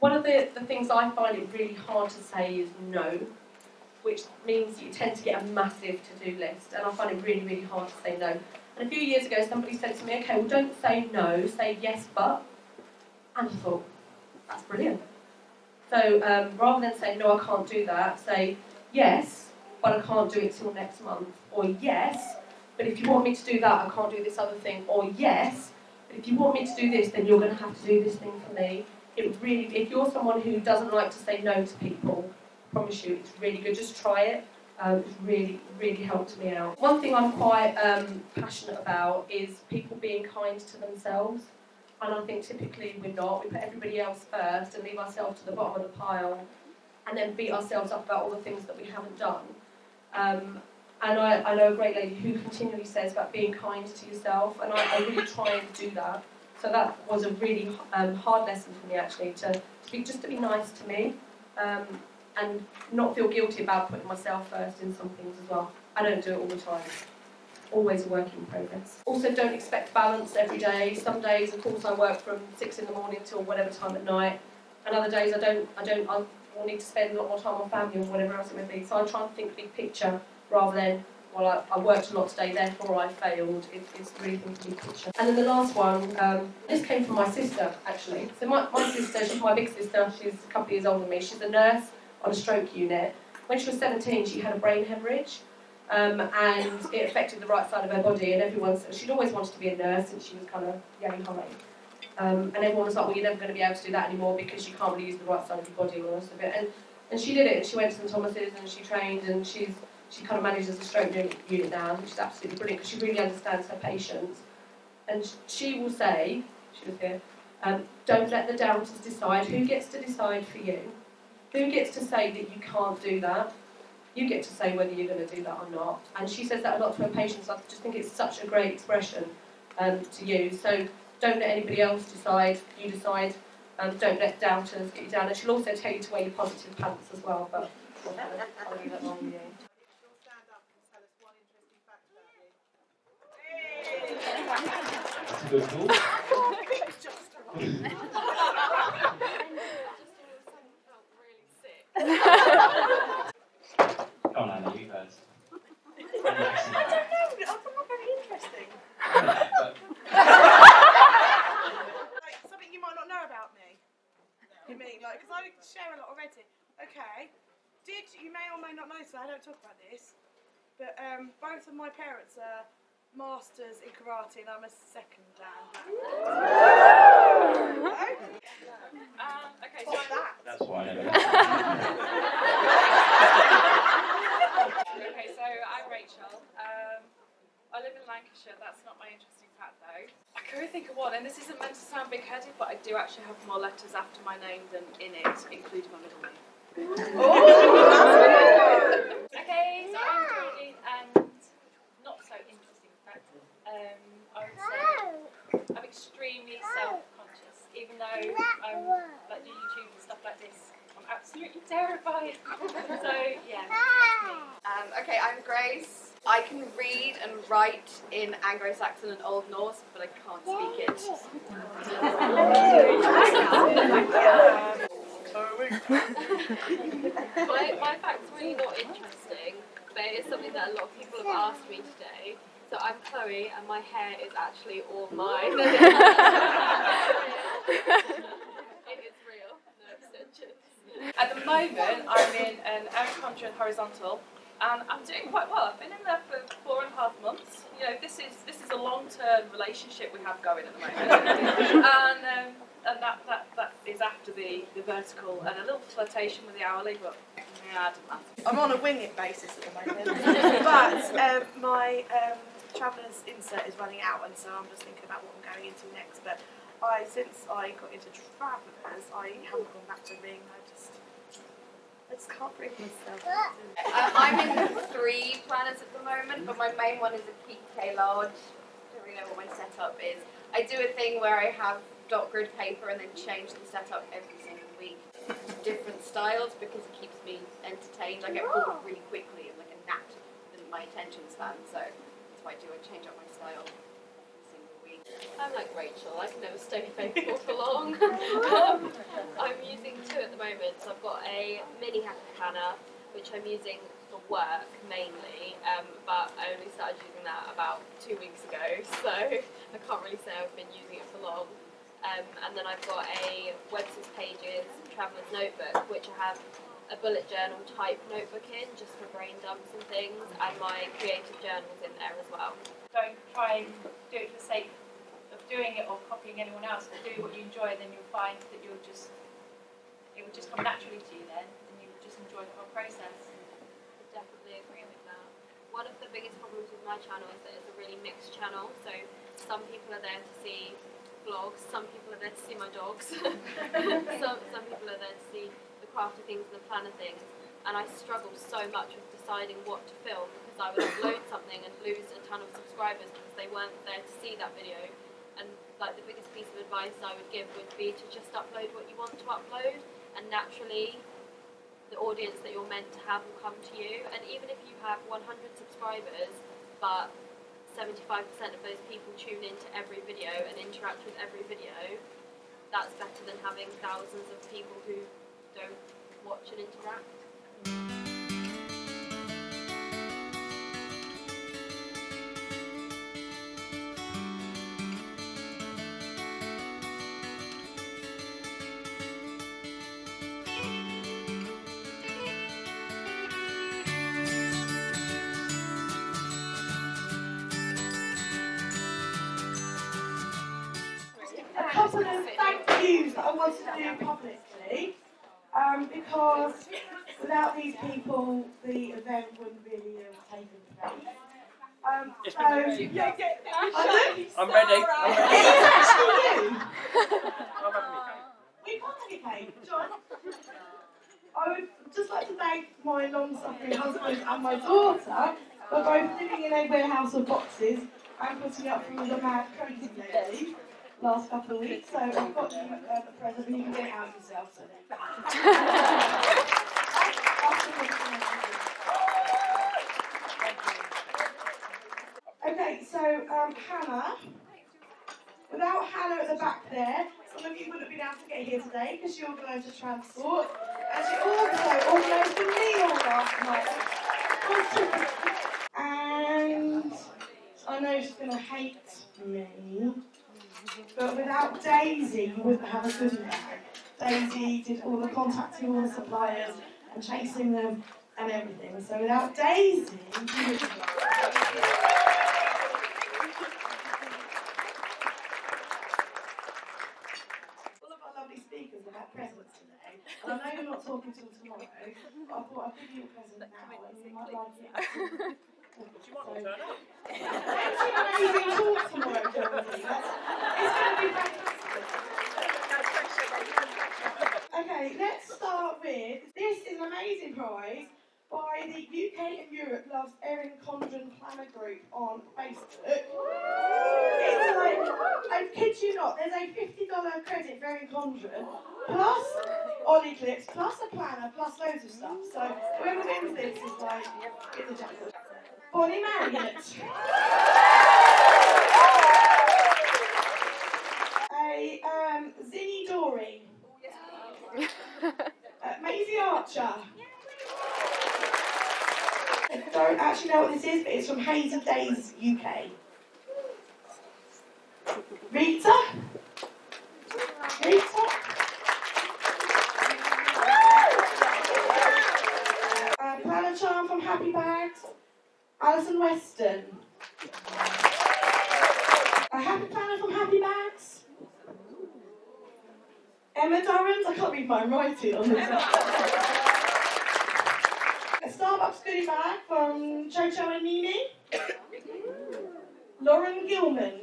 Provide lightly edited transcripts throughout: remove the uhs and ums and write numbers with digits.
One of the things I find it really hard to say is no, which means you tend to get a massive to-do list, and I find it really, really hard to say no. And a few years ago, somebody said to me, okay, well, don't say no, say yes, but. And I thought, that's brilliant. So rather than saying, no, I can't do that, say, yes, but I can't do it till next month. Or yes, but if you want me to do that, I can't do this other thing. Or yes, but if you want me to do this, then you're going to have to do this thing for me. It really, if you're someone who doesn't like to say no to people, I promise you, it's really good. Just try it. It's really, really helped me out. One thing I'm quite passionate about is people being kind to themselves. And I think typically we're not. We put everybody else first and leave ourselves to the bottom of the pile and then beat ourselves up about all the things that we haven't done. And I know a great lady who continually says about being kind to yourself, and I really try and do that. So that was a really hard lesson for me, actually, to be nice to me and not feel guilty about putting myself first in some things as well. I don't do it all the time. Always a work in progress. Also, don't expect balance every day. Some days, of course, I work from 6 in the morning till whatever time at night, and other days I need to spend a lot more time on family or whatever else it may be. So I try and think big picture rather than, well, I worked a lot today, therefore I failed. It's really thinking big picture. And then the last one, this came from my sister, actually. So my sister, she's my big sister, she's a couple of years older than me. She's a nurse on a stroke unit. When she was 17, she had a brain hemorrhage. And it affected the right side of her body, and she'd always wanted to be a nurse since she was kind of young high. And everyone was like, well, you're never going to be able to do that anymore because you can't really use the right side of your body or the rest of it. And she did it, and she went to St Thomas's and she trained, and she kind of manages the stroke unit now, which is absolutely brilliant because she really understands her patients. And she will say, she was here, don't let the doubters decide. Who gets to decide for you? Who gets to say that you can't do that? You get to say whether you're going to do that or not. And she says that a lot to her patients. I just think it's such a great expression to use. So don't let anybody else decide. You decide. Don't let doubters get you down. And she'll also tell you to wear your positive pants as well. But I'll leave that long with you. Stand up and tell us one interesting fact about you. That's a good call. It's just a felt really sick. Come on, Anna, you first. I don't know, I thought not very interesting. Like, something you might not know about me. You mean, like, because I share a lot already. Okay. You may or may not know, so I don't talk about this, but both of my parents are masters in karate and I'm a second dan. Okay, so That's why I know. Okay, so I'm Rachel. I live in Lancashire. That's not my interesting fact though. I can really think of one, and this isn't meant to sound big-headed, but I do actually have more letters after my name than in it, including my middle name. Okay, so I'm Goody, and not so interesting fact. I would say I'm extremely self-conscious, even though I'm like do YouTube and stuff like this. I'm absolutely terrified. So yeah, that's me. Okay, I'm Grace. I can read and write in Anglo-Saxon and Old Norse, but I can't speak it. My fact's really not interesting, but it's something that a lot of people have asked me today. So I'm Chloe, and my hair is actually all mine. It is real, no extensions. At the moment, I'm in an Aerocontra horizontal, and I'm doing quite well. I've been in there for 4.5 months. You know, this is a long-term relationship we have going at the moment, and that is after the vertical and a little flirtation with the hourly, but yeah, it doesn't matter. I'm on a wing-it basis at the moment, but my traveller's insert is running out, and so I'm just thinking about what I'm going into next. But since I got into travellers, I haven't gone back to ring. I just can't bring myself. I'm in 3 planners at the moment, but my main one is a PK large. I don't really know what my setup is. I do a thing where I have dot grid paper and then change the setup every single week to different styles because it keeps me entertained. I get bored really quickly and like a gnat in my attention span, so that's what I do. I change up my style every single week. I'm like Rachel, I can never stay faithful for long. I'm using two at the moment, so I've got a mini happy planner, which I'm using for work mainly, but I only started using that about 2 weeks ago, so I can't really say I've been using it for long. And then I've got a Webster's Pages Traveller's Notebook, which I have a bullet journal type notebook in, just for brain dumps and things, and my creative journals in there as well. Don't try and do it for the sake of doing it or copying anyone else, but do what you enjoy, then you'll find that it will just come naturally to you then, and you'll just enjoy the whole process. I definitely agree with that. One of the biggest problems with my channel is that it's a really mixed channel, so some people are there to see vlogs, some people are there to see my dogs, some people are there to see the crafty things and the planner things, and I struggle so much with deciding what to film, because I would upload something and lose a ton of subscribers because they weren't there to see that video. And like the biggest piece of advice I would give would be to just upload what you want to upload, and naturally the audience that you're meant to have will come to you. And even if you have 100 subscribers but 75% of those people tune into every video and interact with every video, that's better than having thousands of people who don't watch and interact. A couple of thank yous that I wanted to do publicly, because without these people, the event wouldn't really have taken place. I'm ready. It is actually you. We can't have your cake, John. I would just like to thank my long-suffering husband and my daughter for both living in a warehouse of boxes and putting up with the mad crazy lady last couple of weeks. So I've got you a present and you can get it out yourself. So. Okay, so Hannah. Without Hannah at the back there, some of you wouldn't have been able to get here today because she organised the transport. And she also organised the meal last night. And I know she's going to hate me, but without Daisy, you wouldn't have a goodie bag. Daisy did all the contacting all the suppliers and chasing them and everything. So without Daisy, you wouldn't have. Speakers about presents today, and I know you're not talking till tomorrow, but I thought I'd give you a present now and you might like it. She might not turn up. It's an amazing talk tomorrow, Jonesy. It's going to be fantastic. Okay, let's start with, this is an amazing prize by the UK and Europe Loves Erin Condren Planner Group on Facebook. It's like, I kid you not, there's a $50 credit for Erin Condren, plus Ollie clips, plus a planner, plus loads of stuff. So whoever wins this is like, it's a jackpot. Bonnie Marriott. A Zinnie Dory. Maisie Archer. I don't actually know what this is, but it's from Hazy Days UK. Rita? Planner Charm from Happy Bags. Alison Weston. A Happy Planner from Happy Bags. Emma Durrant. I can't read my writing on this. A Starbucks goodie bag from Jojo and Nini. Lauren Gilman.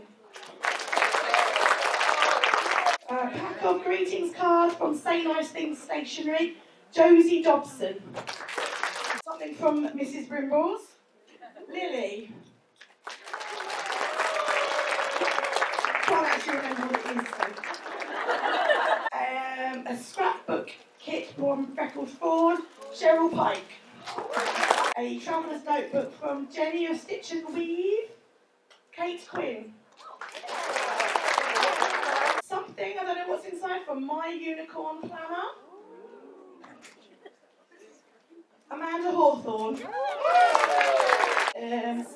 A pack of greetings cards from Say Nice Things Stationery. Josie Dobson. Something from Mrs. Brimbles. Lily. Can't actually remember what it is though. A scrapbook kit from Freckled Fawn. Cheryl Pike. A traveller's notebook from Jenny of Stitch and Weave. Kate Quinn. thing. I don't know what's inside from MyGreenCow planner. Amanda Hawthorne.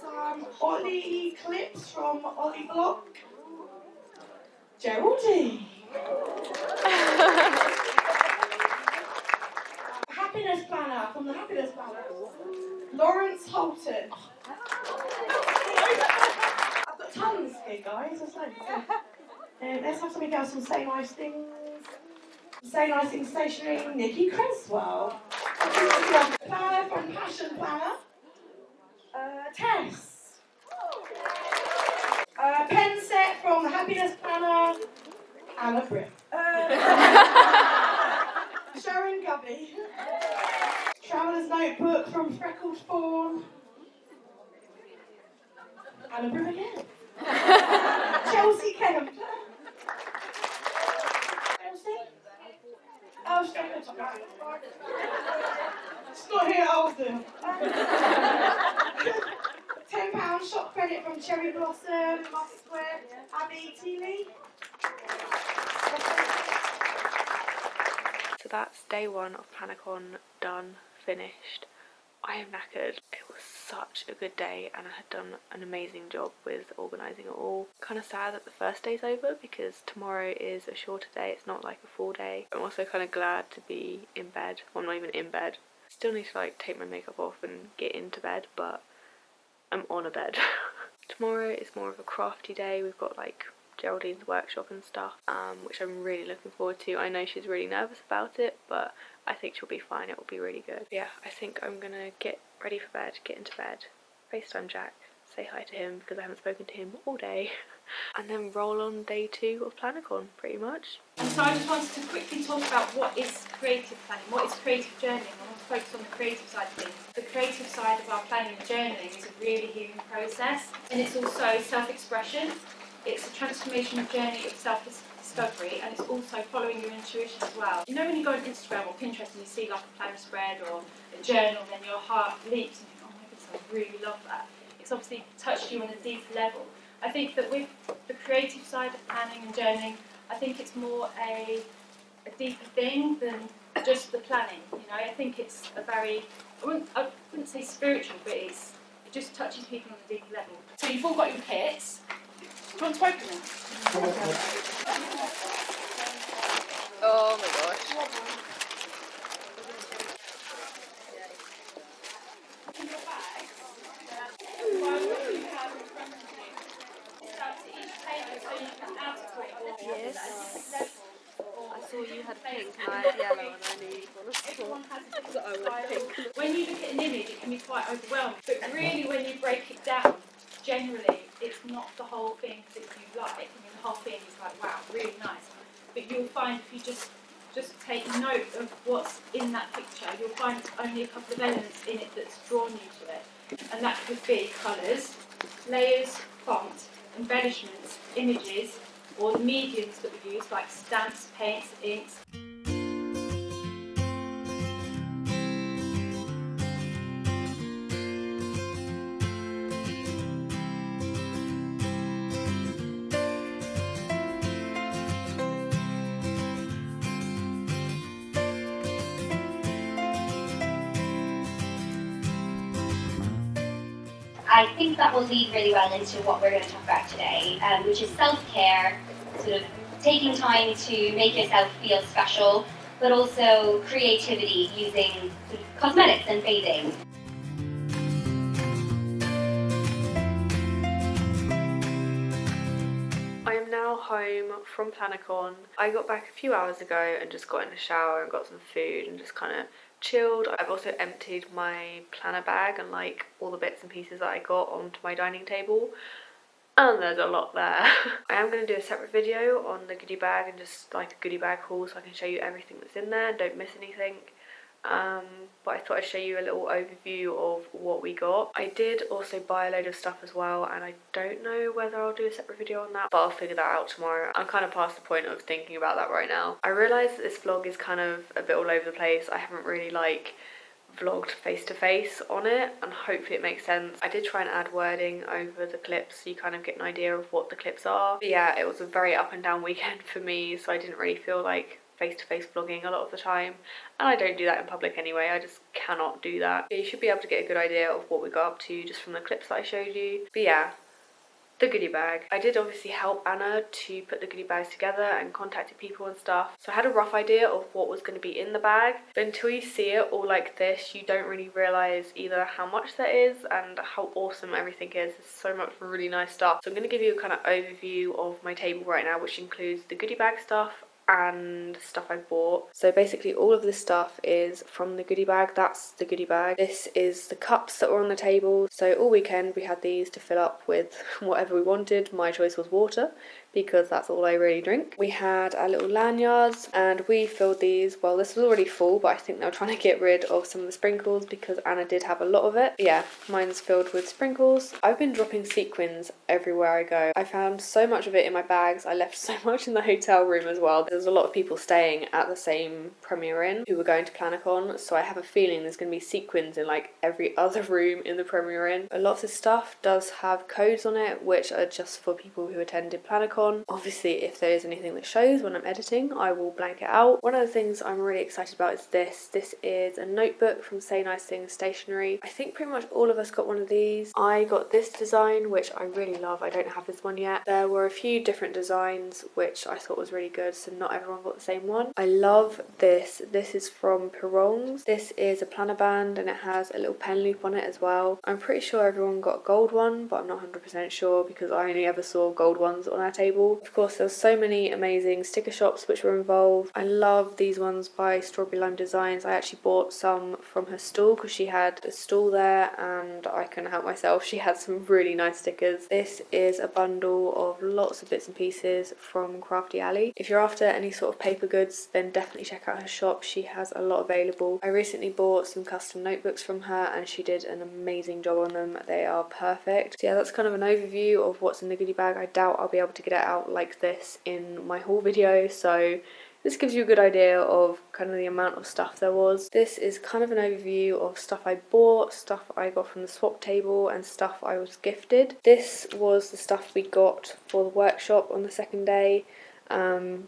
Some Ollie clips from Ollie Block. Geraldine. Happiness planner from the Happiness Planner. Lawrence Holton. I've got tons here, guys. There's loads. Let's have something else. Some Say Nice Things. Say Nice Things stationery. Nikki Creswell. Planner from Passion Planner. Tess. Pen set from the Happiness Planner. Anna Britt. Sharon Gubby. Traveller's Notebook from Freckled Fawn. Anna Britt again. Chelsea Kemp. Chelsea? Oh, she's going to talk. She's not here, I was doing. £10 shop credit from Cherry Blossom, Market Square, Abby Teeley. So that's day one of PlannerCon done, finished. I am knackered. It was such a good day and I had done an amazing job with organising it all. Kind of sad that the first day's over because tomorrow is a shorter day, it's not like a full day. I'm also kind of glad to be in bed. Well, I'm not even in bed. Still need to like take my makeup off and get into bed, but I'm on a bed. Tomorrow is more of a crafty day. We've got like Geraldine's workshop and stuff, which I'm really looking forward to. I know she's really nervous about it, but I think she'll be fine. It will be really good. Yeah, I think I'm gonna get ready for bed, get into bed, FaceTime Jack, say hi to him because I haven't spoken to him all day, and then roll on day 2 of PlannerCon pretty much. And so I just wanted to quickly talk about what is creative planning, what is creative journaling. I want to focus on the creative side of things. The creative side of our planning and journaling is a really healing process, and it's also self-expression. It's a transformational journey of self-discovery, and it's also following your intuition as well. You know when you go on Instagram or Pinterest and you see like a planner spread or a journal, then your heart leaps and you think, oh my goodness, I really love that. It's obviously touched you on a deeper level. I think that with the creative side of planning and journaling, I think it's more a deeper thing than just the planning. You know, I think it's a very, I wouldn't say spiritual, but it just touches people on a deeper level. So you've all got your kits. Do you want to open them? Oh my gosh. In your bags, what you have in front of you is down to each paper so you can add to it. Yes. I saw you had pink and I had yellow and I knew you'd want to Everyone has a different style. When you look at an image, it can be quite overwhelming. But really, when you break it down, generally, it's not the whole thing that you like. I mean, the whole thing is like, wow, really nice. But you'll find if you just take note of what's in that picture, you'll find only a couple of elements in it that's drawn you to it. And that could be colours, layers, font, embellishments, images, or the mediums that we use, like stamps, paints, inks. I think that will lead really well into what we're going to talk about today, which is self-care, sort of taking time to make yourself feel special, but also creativity using sort of cosmetics and bathing. I am now home from PlannerCon. I got back a few hours ago and just got in the shower and got some food and just kind of chilled. I've also emptied my planner bag and like all the bits and pieces that I got onto my dining table, and there's a lot there. I am going to do a separate video on the goodie bag and just like a goodie bag haul so I can show you everything that's in there and don't miss anything. But I thought I'd show you a little overview of what we got. I did also buy a load of stuff as well, and I don't know whether I'll do a separate video on that, but I'll figure that out tomorrow. I'm kind of past the point of thinking about that right now. I realise that this vlog is kind of a bit all over the place. I haven't really like vlogged face to face on it, and hopefully it makes sense. I did try and add wording over the clips so you kind of get an idea of what the clips are. But yeah, it was a very up and down weekend for me, so I didn't really feel like face-to-face vlogging a lot of the time, and I don't do that in public anyway. I just cannot do that. But you should be able to get a good idea of what we got up to just from the clips that I showed you. But yeah, the goodie bag. I did obviously help Anna to put the goodie bags together and contacted people and stuff, so I had a rough idea of what was going to be in the bag, but until you see it all like this, you don't really realise either how much there is and how awesome everything is. There's so much really nice stuff. So I'm going to give you a kind of overview of my table right now, which includes the goodie bag stuff and stuff I bought. So basically all of this stuff is from the goodie bag. That's the goodie bag. This is the cups that were on the table. So all weekend we had these to fill up with whatever we wanted. My choice was water, because that's all I really drink. We had our little lanyards and we filled these. Well, this was already full, but I think they were trying to get rid of some of the sprinkles because Anna did have a lot of it. But yeah, mine's filled with sprinkles. I've been dropping sequins everywhere I go. I found so much of it in my bags. I left so much in the hotel room as well. There's a lot of people staying at the same Premier Inn who were going to Planacon, so I have a feeling there's going to be sequins in like every other room in the Premier Inn. A lot of this stuff does have codes on it, which are just for people who attended Planacon. Obviously, if there is anything that shows when I'm editing, I will blank it out. One of the things I'm really excited about is this. This is a notebook from Say Nice Things Stationery. I think pretty much all of us got one of these. I got this design, which I really love. I don't have this one yet. There were a few different designs, which I thought was really good, so not everyone got the same one. I love this. This is from Perron's. This is a planner band and it has a little pen loop on it as well. I'm pretty sure everyone got a gold one, but I'm not 100% sure because I only ever saw gold ones on our table. Of course, there were so many amazing sticker shops which were involved. I love these ones by Strawberry Lime Designs. I actually bought some from her stall because she had a stall there and I couldn't help myself. She had some really nice stickers. This is a bundle of lots of bits and pieces from Crafty Alley. If you're after any sort of paper goods, then definitely check out her shop. She has a lot available. I recently bought some custom notebooks from her and she did an amazing job on them. They are perfect. So yeah, that's kind of an overview of what's in the goodie bag. I doubt I'll be able to get it out like this in my haul video, so this gives you a good idea of kind of the amount of stuff there was. This is kind of an overview of stuff I bought, stuff I got from the swap table and stuff I was gifted. This was the stuff we got for the workshop on the second day.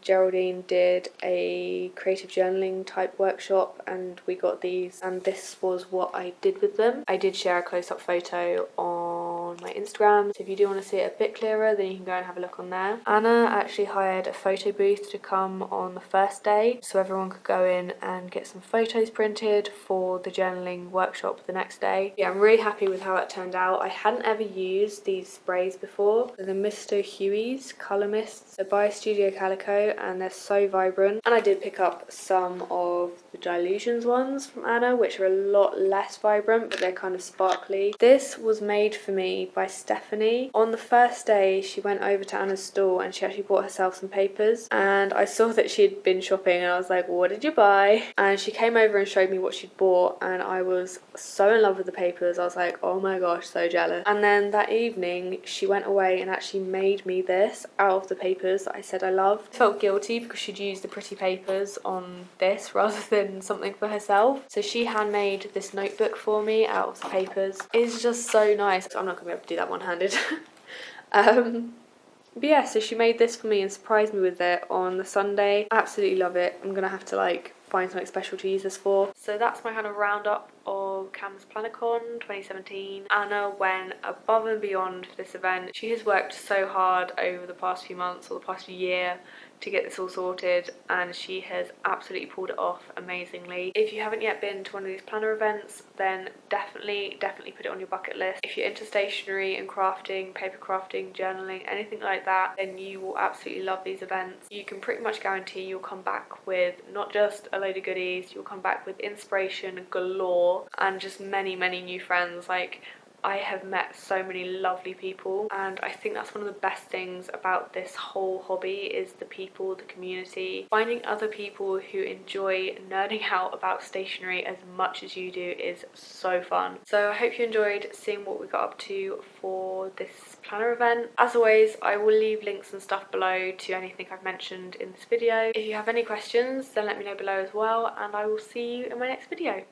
Geraldine did a creative journaling type workshop and we got these, and this was what I did with them. I did share a close-up photo on my Instagram, so if you do want to see it a bit clearer then you can go and have a look on there. Anna actually hired a photo booth to come on the first day so everyone could go in and get some photos printed for the journaling workshop the next day. Yeah, I'm really happy with how it turned out. I hadn't ever used these sprays before. They're the Mr. Huey's Colour Mists. They're by Studio Calico and they're so vibrant, and I did pick up some of the Dilutions ones from Anna which are a lot less vibrant but they're kind of sparkly. This was made for me by Stephanie. On the first day she went over to Anna's stall and she actually bought herself some papers, and I saw that she had been shopping and I was like, what did you buy? And she came over and showed me what she'd bought and I was so in love with the papers. I was like, oh my gosh, so jealous. And then that evening she went away and actually made me this out of the papers that I said I loved. I felt guilty because she'd used the pretty papers on this rather than something for herself. So she handmade this notebook for me out of the papers. It's just so nice. I'm not going to be able to do that one-handed. But yeah, so she made this for me and surprised me with it on the Sunday. Absolutely love it. I'm going to have to like find something special to use this for. So that's my kind of roundup of Cambs Planacon 2017. Anna went above and beyond for this event. She has worked so hard over the past few months or the past year to get this all sorted, and she has absolutely pulled it off amazingly. If you haven't yet been to one of these planner events, then definitely put it on your bucket list. If you're into stationery and crafting, paper crafting, journaling, anything like that, then you will absolutely love these events. You can pretty much guarantee you'll come back with not just a load of goodies, you'll come back with inspiration galore and just many new friends. Like, I have met so many lovely people, and I think that's one of the best things about this whole hobby is the people, the community. Finding other people who enjoy nerding out about stationery as much as you do is so fun. So I hope you enjoyed seeing what we got up to for this planner event. As always, I will leave links and stuff below to anything I've mentioned in this video. If you have any questions, then let me know below as well, and I will see you in my next video.